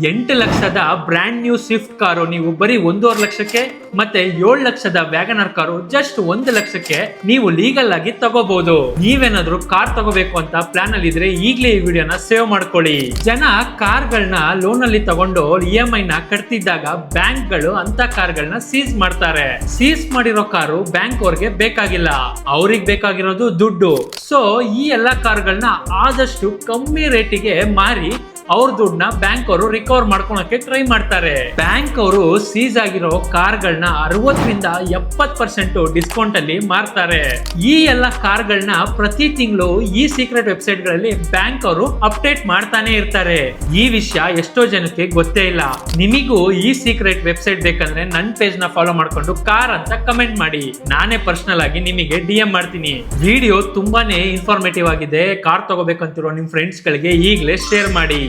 8 ಲಕ್ಷದ brand new Swift car ನೀವು ಬರೀ 1.5 ಲಕ್ಷಕ್ಕೆ, ಮತ್ತೆ 7 ಲಕ್ಷದ ವ್ಯಾಗನರ್ ಕಾರು ಜಸ್ಟ್ 1 ಲಕ್ಷಕ್ಕೆ ನೀವು ಲೀಗಲ್ ಆಗಿ ತಗೋಬಹುದು. ನೀವೇನಾದ್ರೂ ಕಾರ್ ತಗೋಬೇಕು ಅಂತ ಪ್ಲಾನ್ ಅಲ್ಲಿ ಇದ್ರೆ ಈಗಲೇ ಈ ವಿಡಿಯೋನ ಸೇವ್ ಮಾಡ್ಕೊಳ್ಳಿ. ಜನ ಕಾರ್ಗಳನ್ನ ಲೋನ್ ಅಲ್ಲಿ ತಗೊಂಡು EMI ನ ಕಟ್ತಿದ್ದಾಗ ಬ್ಯಾಂಕ್ ಗಳು ಅಂತ ಕಾರ್ಗಳನ್ನ ಸೀಸ್ ಮಾಡ್ತಾರೆ. ಸೀಸ್ ಮಾಡಿರೋ ಕಾರು ಬ್ಯಾಂಕ್ ಅವ್ರಿಗೆ ಬೇಕಾಗಿಲ್ಲ, ಅವ್ರಿಗೆ ಬೇಕಾಗಿರೋದು ದುಡ್ಡು. ಸೊ ಈ ಎಲ್ಲಾ ಕಾರ್ಗಳನ್ನ ಆದಷ್ಟು ಕಮ್ಮಿ ರೇಟಿಗೆ ಮಾರಿ ಅವ್ರ ದುಡ್ಡನ್ನ ಬ್ಯಾಂಕ್ ಅವರು ರಿಕವರ್ ಮಾಡ್ಕೊಳಕ್ಕೆ ಟ್ರೈ ಮಾಡ್ತಾರೆ. ಬ್ಯಾಂಕ್ ಅವರು ಸೀಸ್ ಆಗಿರೋ ಕಾರ್ಗಳನ್ನ 60ರಿಂದ 70% ಡಿಸ್ಕೌಂಟ್ ಅಲ್ಲಿ ಮಾರ್ತಾರೆ. ಈ ಎಲ್ಲ ಕಾರ್ಗಳನ್ನ ಪ್ರತಿ ತಿಂಗಳು ಈ ಸೀಕ್ರೆಟ್ ವೆಬ್ಸೈಟ್ ಗಳಲ್ಲಿ ಬ್ಯಾಂಕ್ ಅವರು ಅಪ್ಡೇಟ್ ಮಾಡ್ತಾನೆ ಇರ್ತಾರೆ. ಈ ವಿಷಯ ಎಷ್ಟೋ ಜನಕ್ಕೆ ಗೊತ್ತೇ ಇಲ್ಲ. ನಿಮಿಗೂ ಈ ಸೀಕ್ರೆಟ್ ವೆಬ್ಸೈಟ್ ಬೇಕಂದ್ರೆ ನನ್ನ ಪೇಜ್ ನ ಫಾಲೋ ಮಾಡ್ಕೊಂಡು ಕಾರ್ ಅಂತ ಕಮೆಂಟ್ ಮಾಡಿ, ನಾನೇ ಪರ್ಸನಲ್ ಆಗಿ ನಿಮಗೆ DM ಮಾಡ್ತೀನಿ. ವಿಡಿಯೋ ತುಂಬಾನೇ ಇನ್ಫಾರ್ಮೇಟಿವ್ ಆಗಿದೆ. ಕಾರ್ ತಗೋಬೇಕಂತಿರೋ ನಿಮ್ ಫ್ರೆಂಡ್ಸ್ ಗಳಿಗೆ ಈಗಲೇ ಶೇರ್ ಮಾಡಿ.